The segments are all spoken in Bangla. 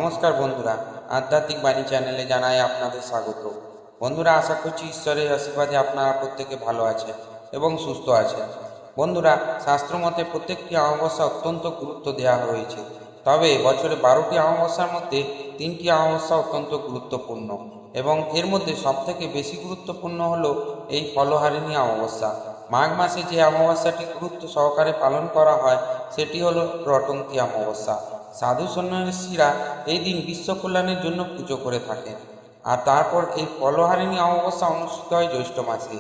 নমস্কার বন্ধুরা, আধ্যাত্মিক বাণী চ্যানেলে জানাই আপনাদের স্বাগত। বন্ধুরা, আশা করছি ঈশ্বরের আশীর্বাদে আপনারা প্রত্যেকে ভালো আছেন এবং সুস্থ আছেন। বন্ধুরা, শাস্ত্র মতে প্রত্যেকটি অমাবস্যা অত্যন্ত গুরুত্ব দেওয়া হয়েছে। তবে বছরে 12টি অমাবস্যার মধ্যে 3টি অমাবস্যা অত্যন্ত গুরুত্বপূর্ণ এবং এর মধ্যে সবথেকে বেশি গুরুত্বপূর্ণ হলো এই ফলহারিণী অমাবস্যা। মাঘ মাসে যে অমাবস্যাটি গুরুত্ব সহকারে পালন করা হয় সেটি হলো রটন্তী অমাবস্যা। সাধু সন্ন্যাসীরা এই দিন বিশ্ব কল্যাণের জন্য পুজো করে থাকেন। আর তারপর এই ফলহারিণী অমাবস্যা অনুষ্ঠিত হয় জ্যৈষ্ঠ মাসে।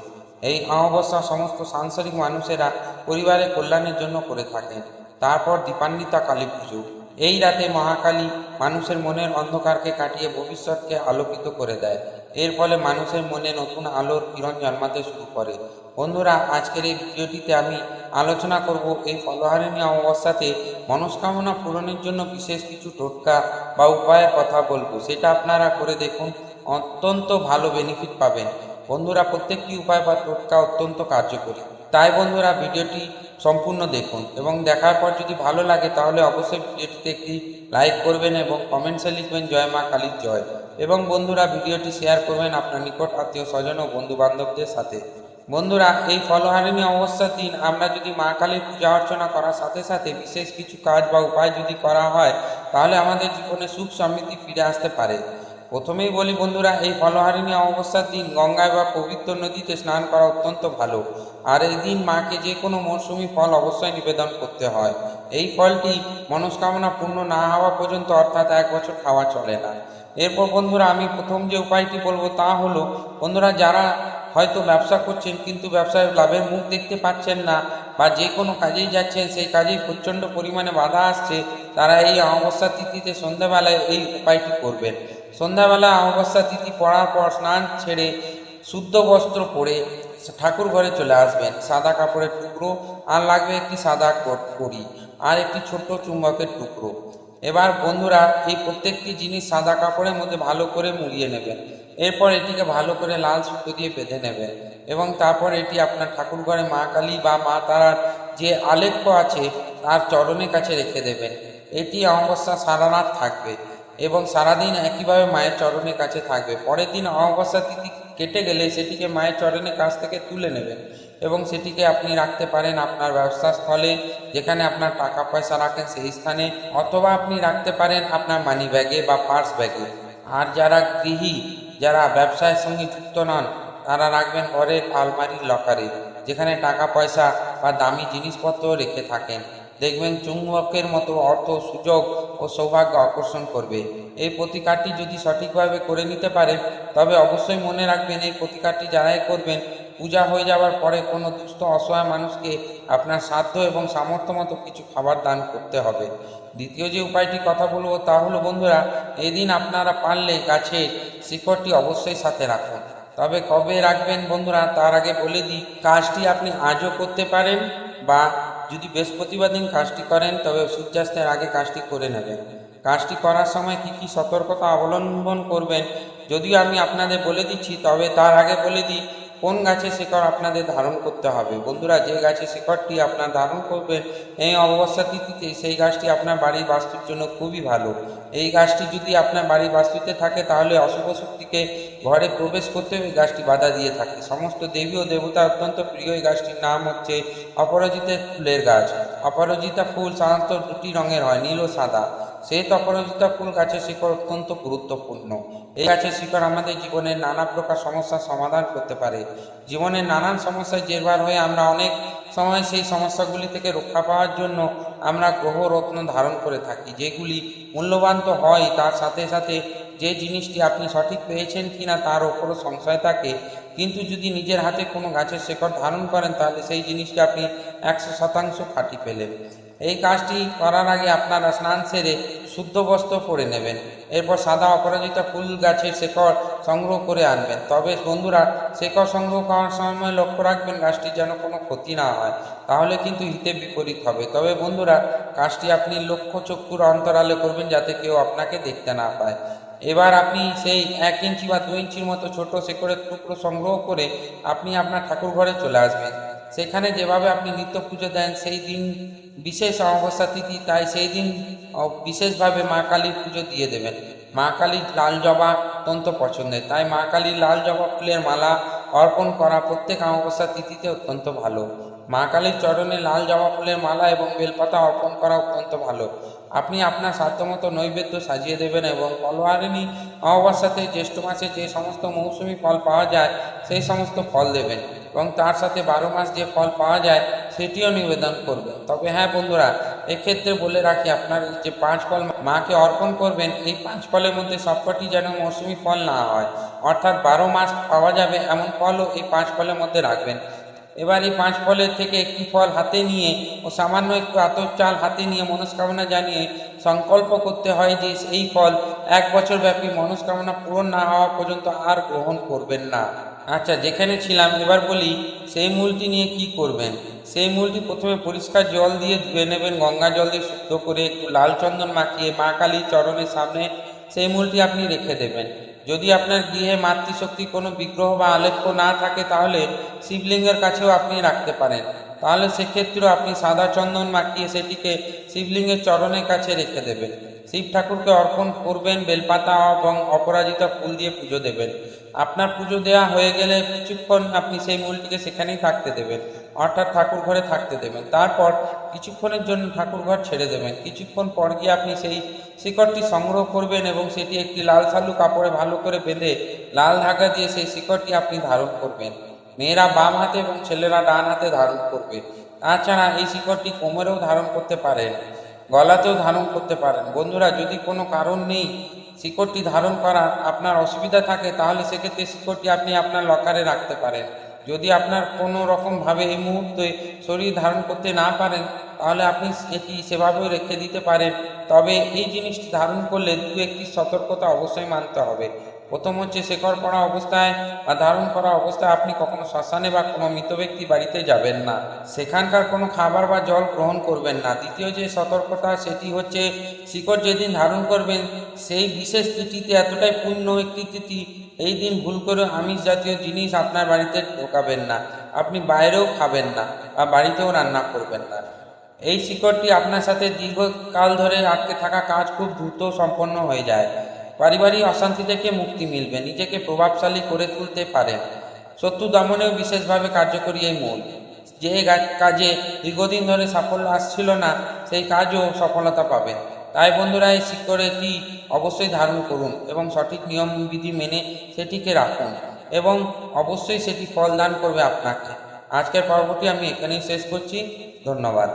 এই অমাবস্যা সমস্ত সাংসারিক মানুষেরা পরিবারের কল্যাণের জন্য করে থাকেন। তারপর দীপান্বিতা কালী পুজো। এই রাতে মহাকালী মানুষের মনের অন্ধকারকে কাটিয়ে ভবিষ্যৎকে আলোকিত করে দেয়। এর ফলে মানুষের মনে নতুন আলোর কিরণ জন্মাতে শুরু করে। বন্ধুরা, আজকের এই ভিডিওটিতে আমি আলোচনা করব এই ফলহারিণী অমাবস্যাতে মনস্কামনা পূরণের জন্য বিশেষ কিছু টোটকা বা উপায়ের কথা বলবো। সেটা আপনারা করে দেখুন, অত্যন্ত ভালো বেনিফিট পাবেন। বন্ধুরা, প্রত্যেকটি উপায় বা টোটকা অত্যন্ত কার্যকরী। তাই বন্ধুরা, ভিডিওটি সম্পূর্ণ দেখুন এবং দেখার পর যদি ভালো লাগে তাহলে অবশ্যই ভিডিওটিতে একটি লাইক করবেন এবং কমেন্টসে লিখবেন জয় মা কালীর জয়। এবং বন্ধুরা, ভিডিওটি শেয়ার করবেন আপনার নিকট আত্মীয় স্বজন ও বন্ধু বান্ধবদের সাথে। বন্ধুরা, এই ফলহারিণী অমাবস্যার দিন আমরা যদি মা কালীর পূজা অর্চনা করার সাথে সাথে বিশেষ কিছু কাজ বা উপায় যদি করা হয় তাহলে আমাদের জীবনে সুখ সমৃদ্ধি ফিরে আসতে পারে। প্রথমেই বলি বন্ধুরা, এই ফলহারিণী অমাবস্যার দিন গঙ্গায় বা পবিত্র নদীতে স্নান করা অত্যন্ত ভালো। আর এই দিন মাকে যে কোনো মরশুমি ফল অবশ্যই নিবেদন করতে হয়। এই ফলটি মনস্কামনা পূর্ণ না হওয়া পর্যন্ত, অর্থাৎ 1 বছর খাওয়া চলে না। এরপর বন্ধুরা, আমি প্রথম যে উপায়টি বলবো তা হলো, বন্ধুরা যারা হয়তো ব্যবসা করছেন কিন্তু ব্যবসায় লাভের মুখ দেখতে পাচ্ছেন না, বা যে কোনো কাজেই যাচ্ছেন সেই কাজেই প্রচণ্ড পরিমাণে বাধা আসছে, তারা এই অমাবস্যা তিথিতে সন্ধ্যাবেলায় এই উপায়টি করবেন। সন্ধ্যাবেলা অমাবস্যা তিথি পড়ার পর স্নান ছেড়ে শুদ্ধ বস্ত্র পরে ঠাকুর ঘরে চলে আসবেন। সাদা কাপড়ের টুকরো আর লাগবে একটি সাদা কড়ি আর একটি ছোট্ট চুম্বকের টুকরো। এবার বন্ধুরা, এই প্রত্যেকটি জিনিস সাদা কাপড়ের মধ্যে ভালো করে মুড়িয়ে নেবেন। এরপর এটিকে ভালো করে লাল সুতো দিয়ে বেঁধে নেবেন এবং তারপর এটি আপনার ঠাকুর ঘরে মা কালী বা মা তারার যে আলেখ্য আছে তার চরণের কাছে রেখে দেবেন। এটি অমাবস্যা সারা রাত থাকবে এবং সারাদিন একইভাবে মায়ের চরণের কাছে থাকবে। পরের দিন অমাবস্যা তিথি কেটে গেলে সেটিকে মায়ের চরণের কাছ থেকে তুলে নেবেন এবং সেটিকে আপনি রাখতে পারেন আপনার ব্যবসা স্থলে, যেখানে আপনার টাকা পয়সা রাখেন সেই স্থানে, অথবা আপনি রাখতে পারেন আপনার মানি ব্যাগে বা পার্স ব্যাগে। আর যারা গৃহী, যারা ব্যবসায়ের সঙ্গে যুক্ত নন, তারা রাখবেন ঘরের আলমারির লকারে, যেখানে টাকা পয়সা বা দামি জিনিসপত্র রেখে থাকেন। দেখবেন চুম্বকের মতো অর্থ, সুযোগ ও সৌভাগ্য আকর্ষণ করবে। এই প্রতিকারটি যদি সঠিকভাবে করে নিতে পারেন তবে অবশ্যই মনে রাখবেন, এই প্রতিকারটি যারাই করবেন পূজা হয়ে যাওয়ার পরে কোনো দুস্থ অসহায় মানুষকে আপনার সাধ্য এবং সামর্থ্য মতো কিছু খাবার দান করতে হবে। দ্বিতীয় যে উপায়টি কথা বলবো তা হলো বন্ধুরা, এদিন আপনারা পারলে গাছের শিকড়টি অবশ্যই সাথে রাখুন। তবে কবে রাখবেন বন্ধুরা তার আগে বলে দিই, কাজটি আপনি আজও করতে পারেন, বা যদি বৃহস্পতিবার দিন কাজটি করেন তবে সূর্যাস্তের আগে কাজটি করে নেবেন। কাজটি করার সময় কি কি সতর্কতা অবলম্বন করবেন যদিও আমি আপনাদের বলে দিচ্ছি, তবে তার আগে বলে দিই কোন গাছের শিকড় আপনাদের ধারণ করতে হবে। বন্ধুরা, যে গাছের শিকড়টি আপনার ধারণ করবেন এই অমাবস্যা তিথিতে, সেই গাছটি আপনার বাড়ির বাস্তুর জন্য খুবই ভালো। এই গাছটি যদি আপনার বাড়ির বাস্তুতে থাকে তাহলে অশুভ শক্তিকে ঘরে প্রবেশ করতে ওই গাছটি বাধা দিয়ে থাকে। সমস্ত দেবী ও দেবতা অত্যন্ত প্রিয় এই গাছটির নাম হচ্ছে অপরাজিতা ফুলের গাছ। অপরাজিতা ফুল সাধারণত দুটি রঙের হয়, নীল ও সাদা। শ্বেত অপরাজিতা ফুল গাছের শিকড় অত্যন্ত গুরুত্বপূর্ণ। এই গাছের শিকড় আমাদের জীবনের নানা প্রকার সমস্যার সমাধান করতে পারে। জীবনের নানান সমস্যায় জেরবার হয়ে আমরা অনেক সময় সেই সমস্যাগুলি থেকে রক্ষা পাওয়ার জন্য আমরা গ্রহরত্ন ধারণ করে থাকি, যেগুলি মূল্যবান তো হয়, তার সাথে সাথে যে জিনিসটি আপনি সঠিক পেয়েছেন কিনা তার ওপরও সংশয় থাকে। কিন্তু যদি নিজের হাতে কোনো গাছের শেকড় ধারণ করেন তাহলে সেই জিনিসটি আপনি 100% খাঁটি পেলেন। এই কাজটি করার আগে আপনারা স্নান সেরে শুদ্ধ বস্ত্র পরে নেবেন। এরপর সাদা অপরাজিতা ফুল গাছের শেকড় সংগ্রহ করে আনবেন। তবে বন্ধুরা, শেকড় সংগ্রহ করার সময় লক্ষ্য রাখবেন গাছটির যেন কোনো ক্ষতি না হয়, তাহলে কিন্তু হিতে বিপরীত হবে। তবে বন্ধুরা, কাজটি আপনি লক্ষ্য চক্ষুর অন্তরালে করবেন যাতে কেউ আপনাকে দেখতে না পায়। এবার আপনি সেই 1 ইঞ্চি বা 2 ইঞ্চির মতো ছোট শেকড়ের টুকরো সংগ্রহ করে আপনি আপনার ঠাকুর ঘরে চলে আসবেন। সেখানে যেভাবে আপনি নিত্য পুজো দেন সেই দিন বিশেষ অমাবস্যা তিথি, তাই সেই দিন বিশেষভাবে মা কালীর পুজো দিয়ে দেবেন। মা কালীর লাল জবা অত্যন্ত পছন্দের, তাই মা কালীর লাল জবা ফুলের মালা অর্পণ করা প্রত্যেক অমাবস্যা তিথিতে অত্যন্ত ভালো। মা কালীর চরণে লাল জবা ফুলের মালা এবং বেলপাতা অর্পণ করা অত্যন্ত ভালো। আপনি আপনার সাধ্যমতো নৈবেদ্য সাজিয়ে দেবেন এবং ফলহারিণী অমাবস্যাতে জ্যৈষ্ঠ মাসে যে সমস্ত মৌসুমি ফল পাওয়া যায় সেই সমস্ত ফল দেবেন এবং তার সাথে 12 মাস যে ফল পাওয়া যায় সেটিও নিবেদন করবেন। তবে হ্যাঁ বন্ধুরা, এক্ষেত্রে বলে রাখি, আপনার যে 5 ফল মাকে অর্পণ করবেন, এই 5 ফলের মধ্যে সবকটি যেন মৌসুমি ফল না হয়, অর্থাৎ 12 মাস পাওয়া যাবে এমন ফলও এই 5 ফলের মধ্যে রাখবেন। এবার এই 5 ফলের থেকে একটি ফল হাতে নিয়ে ও সামান্য একটু আতপ চাল হাতে নিয়ে মনস্কামনা জানিয়ে সংকল্প করতে হয় যে এই ফল 1 বছর ব্যাপী মনস্কামনা পূরণ না হওয়া পর্যন্ত আর গ্রহণ করবেন না। আচ্ছা, যেখানে ছিলাম এবার বলি সেই মূলটি নিয়ে কি করবেন। সেই মূলটি প্রথমে পরিষ্কার জল দিয়ে ধুয়ে নেবেন, গঙ্গা জল দিয়ে শুদ্ধ করে একটু লাল চন্দন মাখিয়ে মা কালীর চরণের সামনে সেই মূলটি আপনি রেখে দেবেন। যদি আপনার গৃহে মাতৃশক্তির কোনো বিগ্রহ বা আলেখ্য না থাকে তাহলে শিবলিঙ্গের কাছেও আপনি রাখতে পারেন। তাহলে সেক্ষেত্রেও আপনি সাদা চন্দন মাখিয়ে সেটিকে শিবলিঙ্গের চরণের কাছে রেখে দেবেন। শিব ঠাকুরকে অর্পণ করবেন, বেলপাতা এবং অপরাজিতা ফুল দিয়ে পুজো দেবেন। আপনার পুজো দেওয়া হয়ে গেলে কিছুক্ষণ আপনি সেই মূলটিকে সেখানেই থাকতে দেবেন, অর্থাৎ ঠাকুর ঘরে থাকতে দেবেন। তারপর কিছুক্ষণের জন্য ঠাকুর ঘর ছেড়ে দেবেন। কিছুক্ষণ পর গিয়ে আপনি সেই শিকড়টি সংগ্রহ করবেন এবং সেটি একটি লাল সালু কাপড়ে ভালো করে বেঁধে লাল ধাগা দিয়ে সেই শিকড়টি আপনি ধারণ করবেন। মেয়েরা বাম হাতে এবং ছেলেরা ডান হাতে ধারণ করবে। তাছাড়া এই শিকড়টি কোমরেও ধারণ করতে পারেন, গলাতেও ধারণ করতে পারেন। বন্ধুরা, যদি কোনো কারণ নেই শিকড়টি ধারণ করার, আপনার অসুবিধা থাকে, তাহলে সেক্ষেত্রে শিকড়টি আপনি আপনার লকারে রাখতে পারেন। যদি আপনার কোনো রকমভাবে এই মুহূর্তে শরীর ধারণ করতে না পারেন তাহলে আপনি এটি সেভাবেও রেখে দিতে পারেন। তবে এই জিনিসটি ধারণ করলে একটি সতর্কতা অবশ্যই মানতে হবে। প্রথম হচ্ছে, শেকড় পড়া অবস্থায় বা ধারণ করা অবস্থায় আপনি কখনো শ্মশানে বা কোনো মৃত ব্যক্তি বাড়িতে যাবেন না, সেখানকার কোনো খাবার বা জল গ্রহণ করবেন না। দ্বিতীয় যে সতর্কতা সেটি হচ্ছে, শিকড় যেদিন ধারণ করবেন সেই বিশেষ তিথিতে এতটাই পূর্ণ একটি তিথি, এই দিন ভুল করে আমিষ জাতীয় জিনিস আপনার বাড়িতে ঢোকাবেন না, আপনি বাইরেও খাবেন না বা বাড়িতেও রান্না করবেন না। এই শিকড়টি আপনার সাথে দীর্ঘকাল ধরে আটকে থাকা কাজ খুব দ্রুত সম্পন্ন হয়ে যায়। পারিবারিক অশান্তি থেকে মুক্তি মিলবে, নিজেকে প্রভাবশালী করে তুলতে পারেন। শত্রু দমনেও বিশেষভাবে কার্যকরী এই মূল। যে কাজে দীর্ঘদিন ধরে সাফল্য আসছিল না সেই কাজও সফলতা পাবেন। তাই বন্ধুরা, এই শিকড়টি অবশ্যই ধারণ করুন এবং সঠিক নিয়মবিধি মেনে সেটিকে রাখুন এবং অবশ্যই সেটি ফল দান করবে আপনাকে। আজকের পর্বটি আমি এখানেই শেষ করছি। ধন্যবাদ।